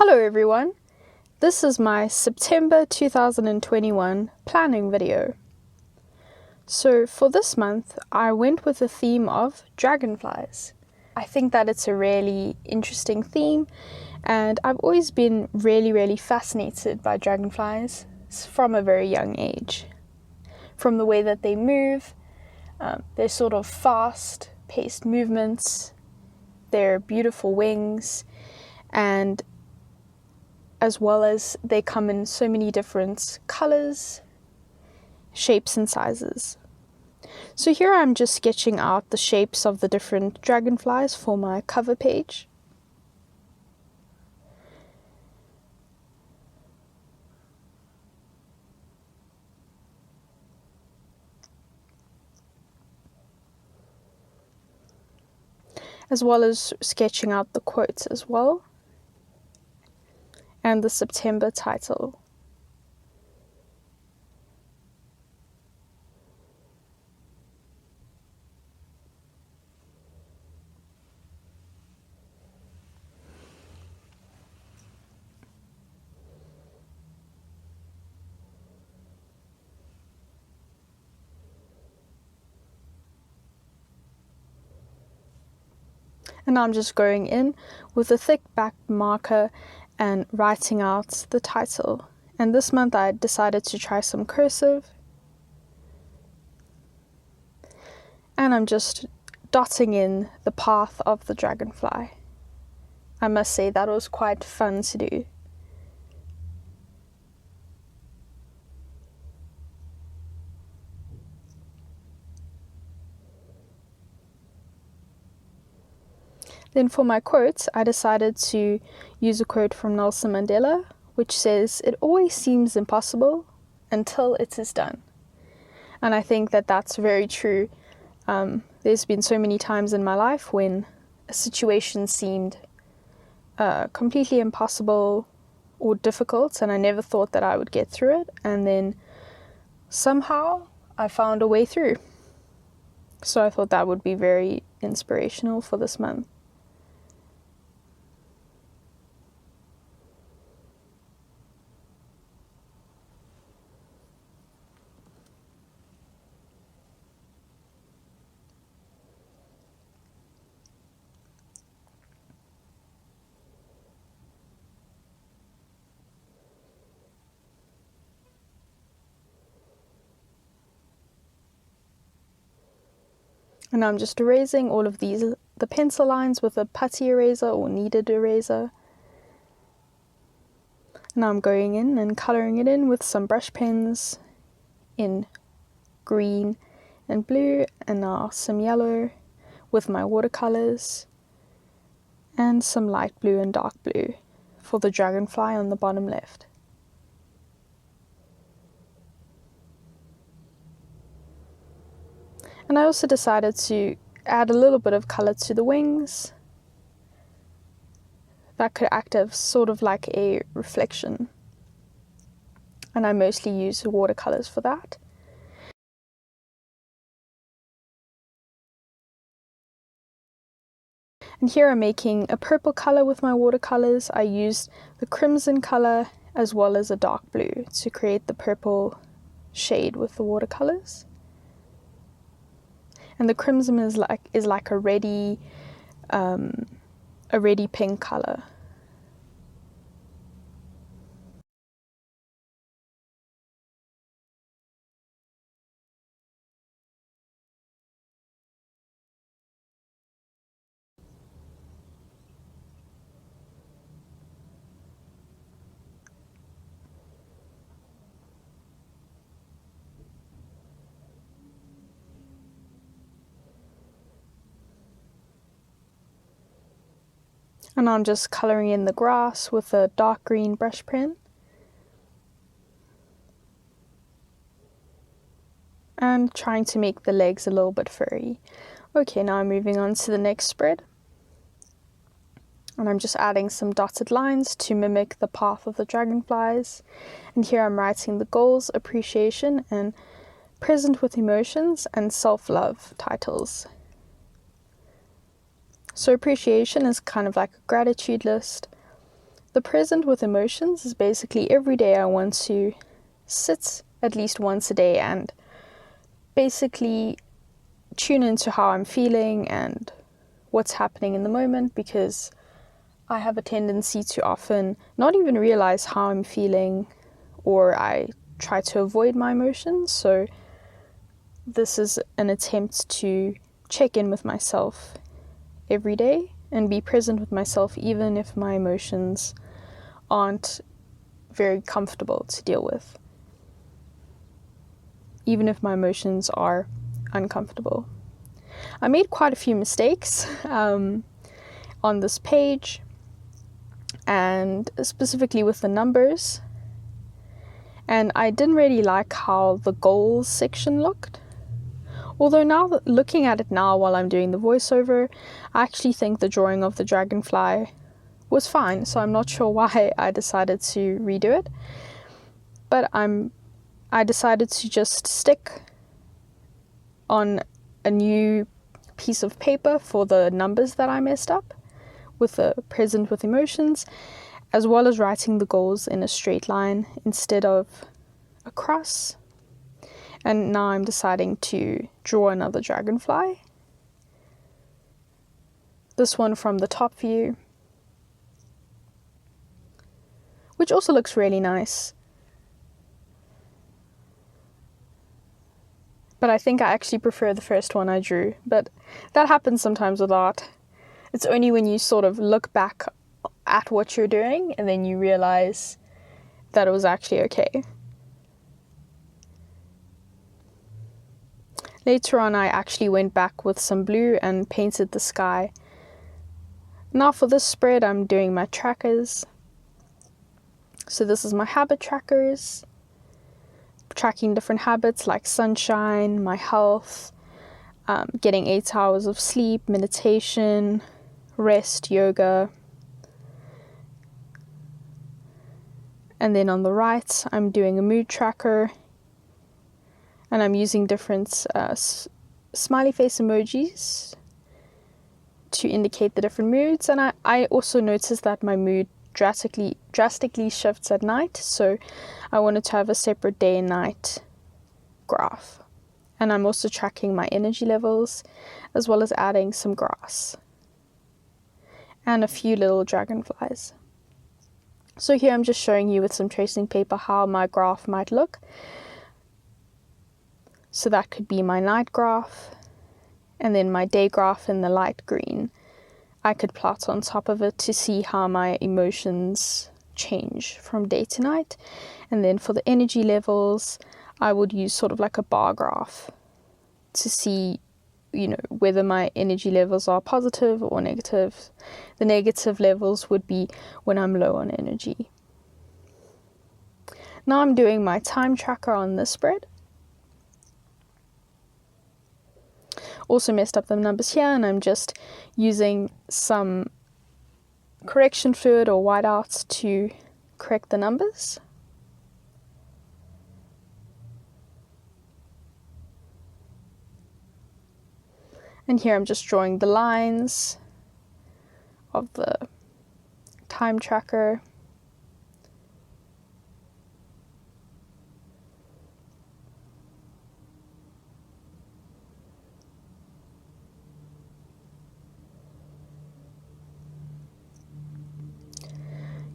Hello everyone, this is my September 2021 planning video. So for this month I went with the theme of dragonflies. I think that it's a really interesting theme and I've always been really fascinated by dragonflies from a very young age. From the way that they move, their sort of fast-paced movements, their beautiful wings, and as well as they come in so many different colors, shapes and sizes. So here I'm just sketching out the shapes of the different dragonflies for my cover page. As well as sketching out the quotes as well, and the September title. And I'm just going in with a thick back marker and writing out the title. And this month I decided to try some cursive. And I'm just dotting in the path of the dragonfly. I must say that was quite fun to do. Then for my quotes, I decided to use a quote from Nelson Mandela, which says, "It always seems impossible until it is done." And I think that that's very true. There's been so many times in my life when a situation seemed completely impossible or difficult, and I never thought that I would get through it, and then somehow I found a way through. So I thought that would be very inspirational for this month. And I'm just erasing all of the pencil lines with a putty eraser or kneaded eraser. And I'm going in and colouring it in with some brush pens in green and blue, and now some yellow with my watercolours, and some light blue and dark blue for the dragonfly on the bottom left. And I also decided to add a little bit of colour to the wings. That could act as sort of like a reflection. And I mostly use watercolours for that. And here I'm making a purple colour with my watercolours. I used the crimson colour as well as a dark blue to create the purple shade with the watercolours. And the crimson is like a reddy pink colour. And I'm just colouring in the grass with a dark green brush pen. And trying to make the legs a little bit furry. Okay, now I'm moving on to the next spread. And I'm just adding some dotted lines to mimic the path of the dragonflies. And here I'm writing the goals, appreciation, and present with emotions, and self-love titles. So appreciation is kind of like a gratitude list. The present with emotions is basically every day I want to sit at least once a day and basically tune into how I'm feeling and what's happening in the moment, because I have a tendency to often not even realize how I'm feeling, or I try to avoid my emotions. So this is an attempt to check in with myself every day and be present with myself, even if my emotions aren't very comfortable to deal with, even if my emotions are uncomfortable. I made quite a few mistakes on this page, and specifically with the numbers, and I didn't really like how the goals section looked. Although now, looking at it now while I'm doing the voiceover, I actually think the drawing of the dragonfly was fine, so I'm not sure why I decided to redo it. But I decided to just stick on a new piece of paper for the numbers that I messed up with the present with emotions, as well as writing the goals in a straight line instead of across. And now I'm deciding to draw another dragonfly. This one from the top view, which also looks really nice. But I think I actually prefer the first one I drew. But that happens sometimes with art. It's only when you sort of look back at what you're doing and then you realize that it was actually okay. Later on, I actually went back with some blue and painted the sky. Now for this spread, I'm doing my trackers. So this is my habit trackers, tracking different habits like sunshine, my health, getting 8 hours of sleep, meditation, rest, yoga. And then on the right, I'm doing a mood tracker, and I'm using different smiley face emojis to indicate the different moods. And I also noticed that my mood drastically shifts at night, so I wanted to have a separate day and night graph. And I'm also tracking my energy levels, as well as adding some grass and a few little dragonflies. So here I'm just showing you with some tracing paper how my graph might look. So that could be my night graph, and then my day graph in the light green. I could plot on top of it to see how my emotions change from day to night. And then for the energy levels, I would use sort of like a bar graph to see, whether my energy levels are positive or negative. The negative levels would be when I'm low on energy. Now I'm doing my time tracker on this spread. Also messed up the numbers here, and I'm just using some correction fluid or whiteouts to correct the numbers. And here I'm just drawing the lines of the time tracker.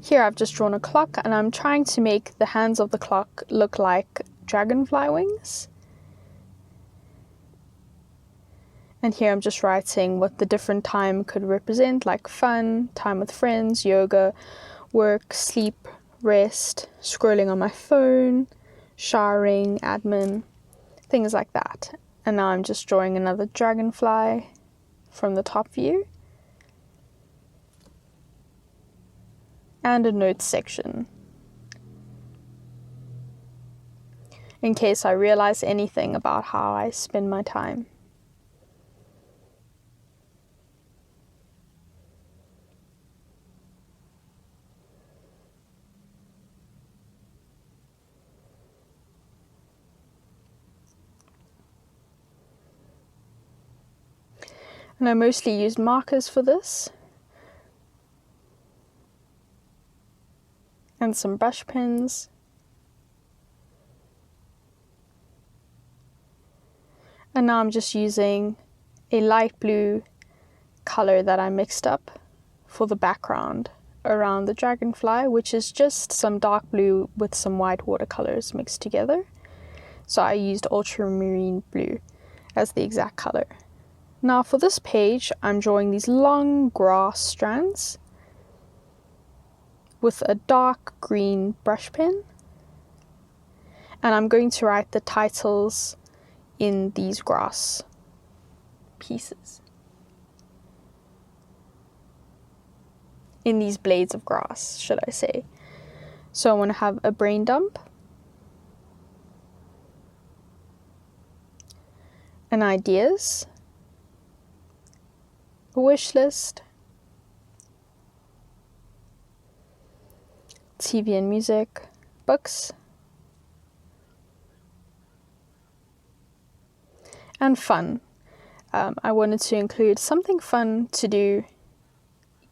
Here I've just drawn a clock, and I'm trying to make the hands of the clock look like dragonfly wings. And here I'm just writing what the different time could represent, like fun, time with friends, yoga, work, sleep, rest, scrolling on my phone, showering, admin, things like that. And now I'm just drawing another dragonfly from the top view. And a notes section, in case I realize anything about how I spend my time. And I mostly used markers for this. and some brush pens. And now I'm just using a light blue color that I mixed up for the background around the dragonfly, which is just some dark blue with some white watercolors mixed together. So I used ultramarine blue as the exact color. Now for this page, I'm drawing these long grass strands with a dark green brush pen, and I'm going to write the titles in these grass pieces, in these blades of grass, should I say. So I want to have a brain dump, an ideas, a wish list, TV and music, books, and fun. I wanted to include something fun to do,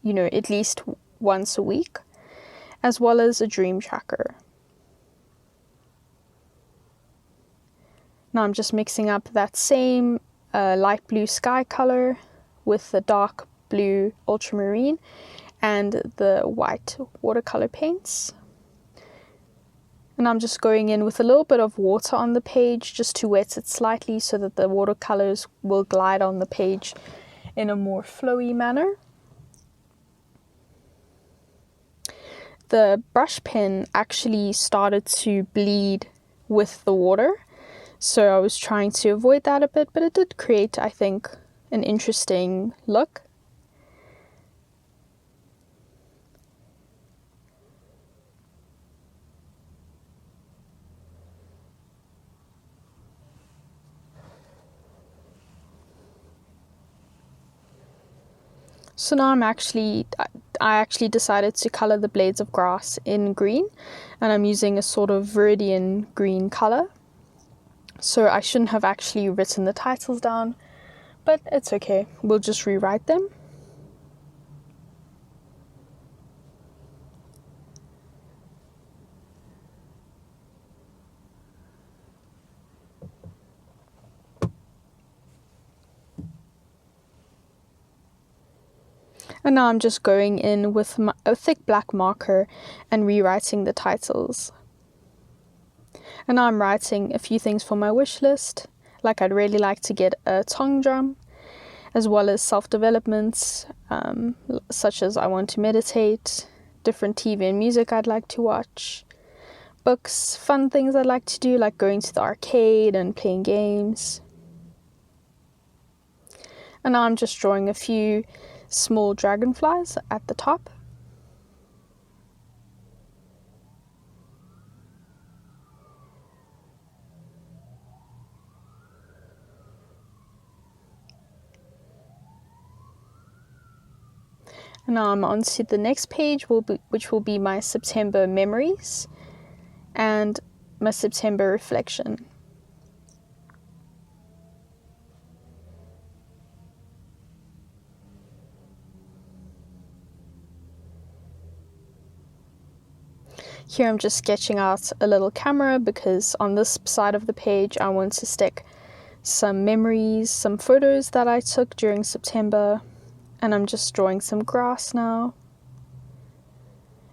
at least once a week, as well as a dream tracker. Now I'm just mixing up that same light blue sky color with the dark blue ultramarine and the white watercolor paints. And I'm just going in with a little bit of water on the page just to wet it slightly so that the watercolors will glide on the page in a more flowy manner. The brush pen actually started to bleed with the water, so I was trying to avoid that a bit, but it did create, I think, an interesting look. So now I actually decided to color the blades of grass in green, and I'm using a sort of viridian green color. So I shouldn't have actually written the titles down, but it's okay. We'll just rewrite them. And now I'm just going in with a thick black marker and rewriting the titles. And now I'm writing a few things for my wish list, like I'd really like to get a tongue drum, as well as self-developments, such as I want to meditate, different TV and music I'd like to watch, books, fun things I'd like to do, like going to the arcade and playing games. And now I'm just drawing a few small dragonflies at the top. And now I'm on to the next page, which will be my September memories and my September reflection. Here I'm just sketching out a little camera because on this side of the page I want to stick some memories, some photos that I took during September, and I'm just drawing some grass now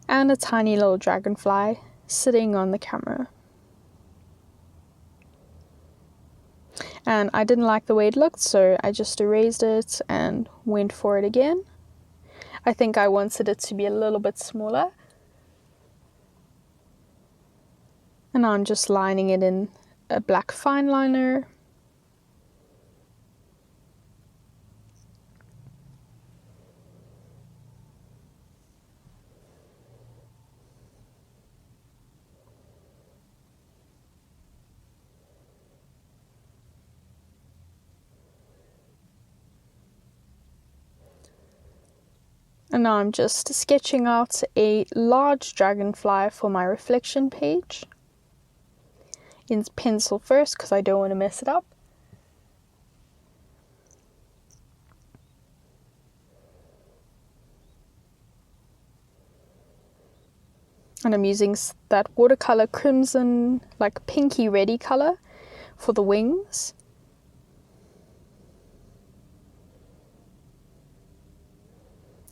and a tiny little dragonfly sitting on the camera. And I didn't like the way it looked, so I just erased it and went for it again. I think I wanted it to be a little bit smaller. And I'm just lining it in a black fine liner. And now I'm just sketching out a large dragonfly for my reflection page in pencil first because I don't want to mess it up. And I'm using that watercolor crimson, like pinky reddy color for the wings.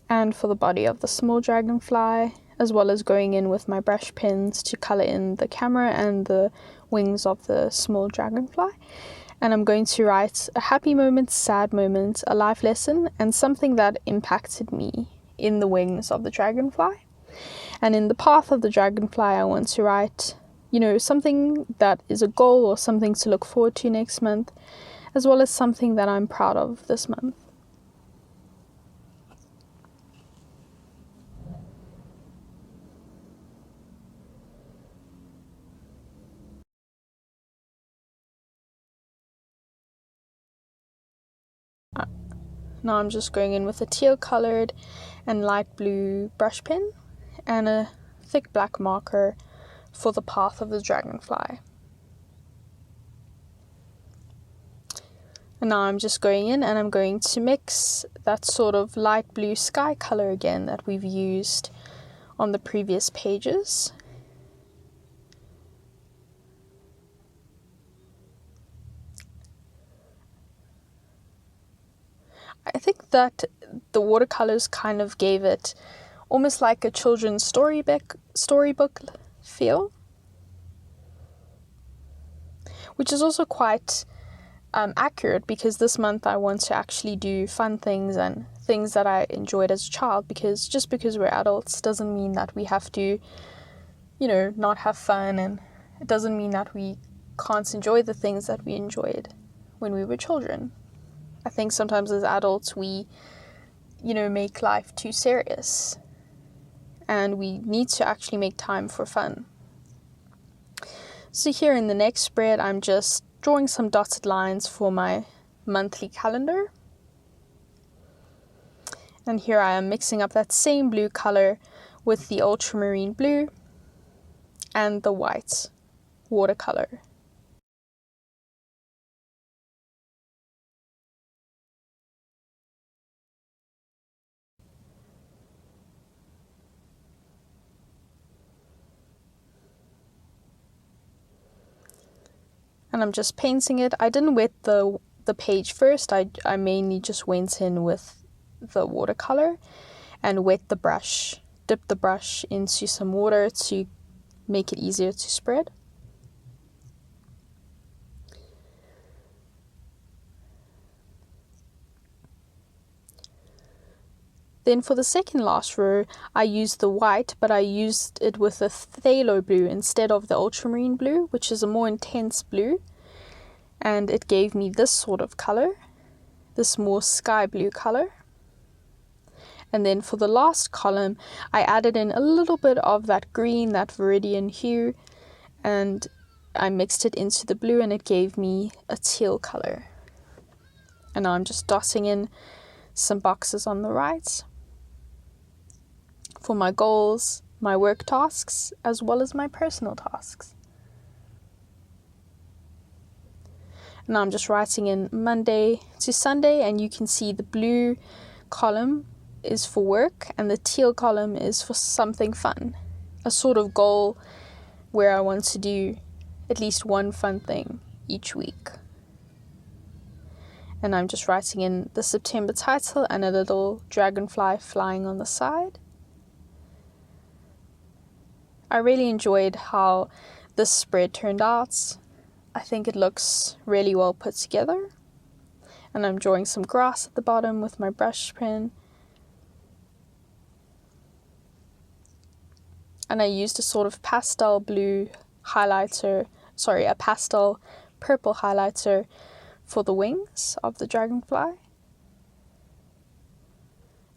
And for the body of the small dragonfly, as well as going in with my brush pens to color in the camera and the wings of the small dragonfly. And I'm going to write a happy moment, sad moment, a life lesson, and something that impacted me in the wings of the dragonfly. And in the path of the dragonfly, I want to write, something that is a goal or something to look forward to next month, as well as something that I'm proud of this month. Now I'm just going in with a teal colored and light blue brush pen and a thick black marker for the path of the dragonfly. And now I'm just going in and I'm going to mix that sort of light blue sky color again that we've used on the previous pages. I think that the watercolors kind of gave it almost like a children's storybook feel, which is also quite accurate, because this month I want to actually do fun things and things that I enjoyed as a child, because just because we're adults doesn't mean that we have to, not have fun, and it doesn't mean that we can't enjoy the things that we enjoyed when we were children. I think sometimes as adults we, make life too serious, and we need to actually make time for fun. So here in the next spread, I'm just drawing some dotted lines for my monthly calendar. And here I am mixing up that same blue color with the ultramarine blue and the white watercolor. And I'm just painting it. I didn't wet the page first. I mainly just went in with the watercolor and wet the brush, dipped the brush into some water to make it easier to spread. Then for the second last row, I used the white, but I used it with a phthalo blue instead of the ultramarine blue, which is a more intense blue. And it gave me this sort of color, this more sky blue color. And then for the last column, I added in a little bit of that green, that viridian hue, and I mixed it into the blue, and it gave me a teal color. And now I'm just dotting in some boxes on the right for my goals, my work tasks, as well as my personal tasks. Now I'm just writing in Monday to Sunday, and you can see the blue column is for work and the teal column is for something fun, a sort of goal where I want to do at least one fun thing each week. And I'm just writing in the September title and a little dragonfly flying on the side. I really enjoyed how this spread turned out. I think it looks really well put together. And I'm drawing some grass at the bottom with my brush pen. And I used a sort of pastel blue highlighter, a pastel purple highlighter for the wings of the dragonfly.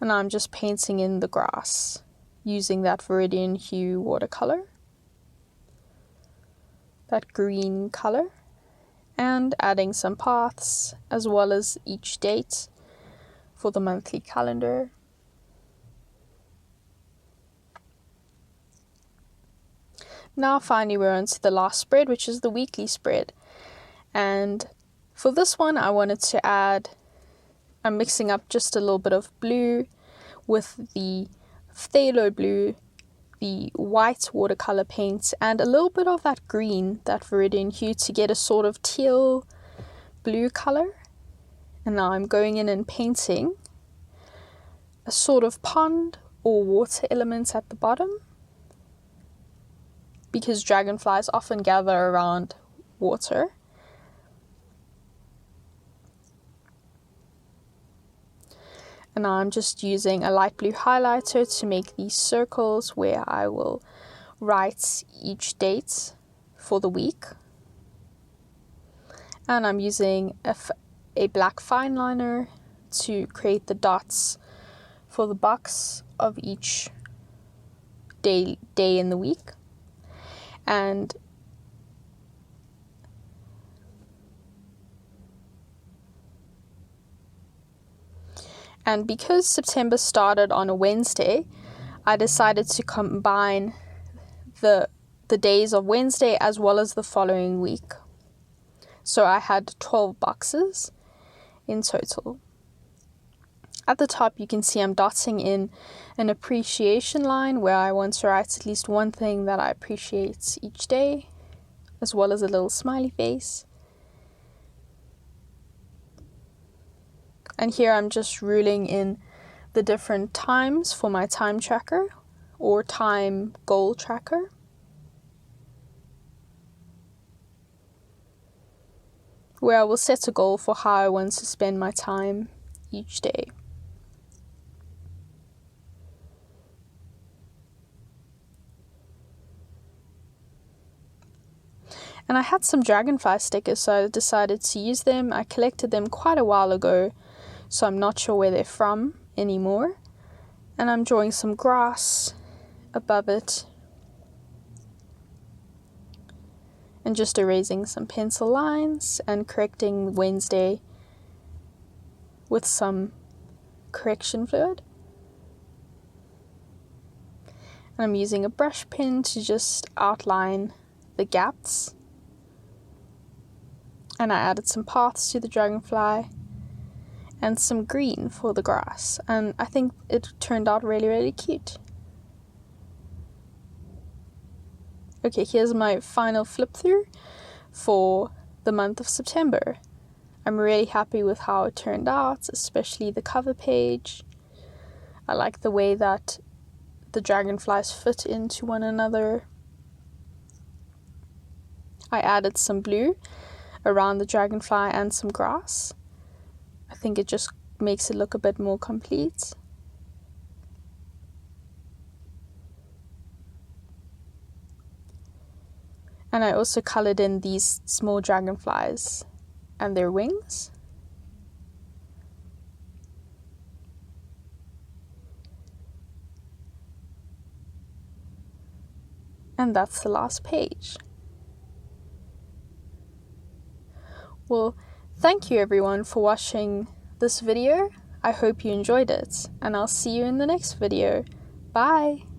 And I'm just painting in the grass using that viridian hue watercolor, that green color, and adding some paths as well as each date for the monthly calendar. Now finally we're on to the last spread, which is the weekly spread. And for this one I wanted to add, I'm mixing up just a little bit of blue with the phthalo blue the white watercolor paint and a little bit of that green, that viridian hue, to get a sort of teal blue color. And now I'm going in and painting a sort of pond or water element at the bottom, because dragonflies often gather around water. And now I'm just using a light blue highlighter to make these circles where I will write each date for the week. And I'm using a black fine liner to create the dots for the box of each day in the week. And because September started on a Wednesday, I decided to combine the days of Wednesday as well as the following week. So I had 12 boxes in total. At the top you can see I'm dotting in an appreciation line where I want to write at least one thing that I appreciate each day, as well as a little smiley face. And here I'm just ruling in the different times for my time tracker or time goal tracker. Where I will set a goal for how I want to spend my time each day. And I had some dragonfly stickers, so I decided to use them. I collected them quite a while ago, so I'm not sure where they're from anymore. And I'm drawing some grass above it. And just erasing some pencil lines and correcting Wednesday with some correction fluid. And I'm using a brush pen to just outline the gaps. And I added some paths to the dragonfly and some green for the grass. And I think it turned out really, really cute. Okay, here's my final flip through for the month of September. I'm really happy with how it turned out, especially the cover page. I like the way that the dragonflies fit into one another. I added some blue around the dragonfly and some grass. I think it just makes it look a bit more complete. And I also colored in these small dragonflies and their wings. And that's the last page. Well, thank you everyone for watching this video. I hope you enjoyed it, and I'll see you in the next video. Bye!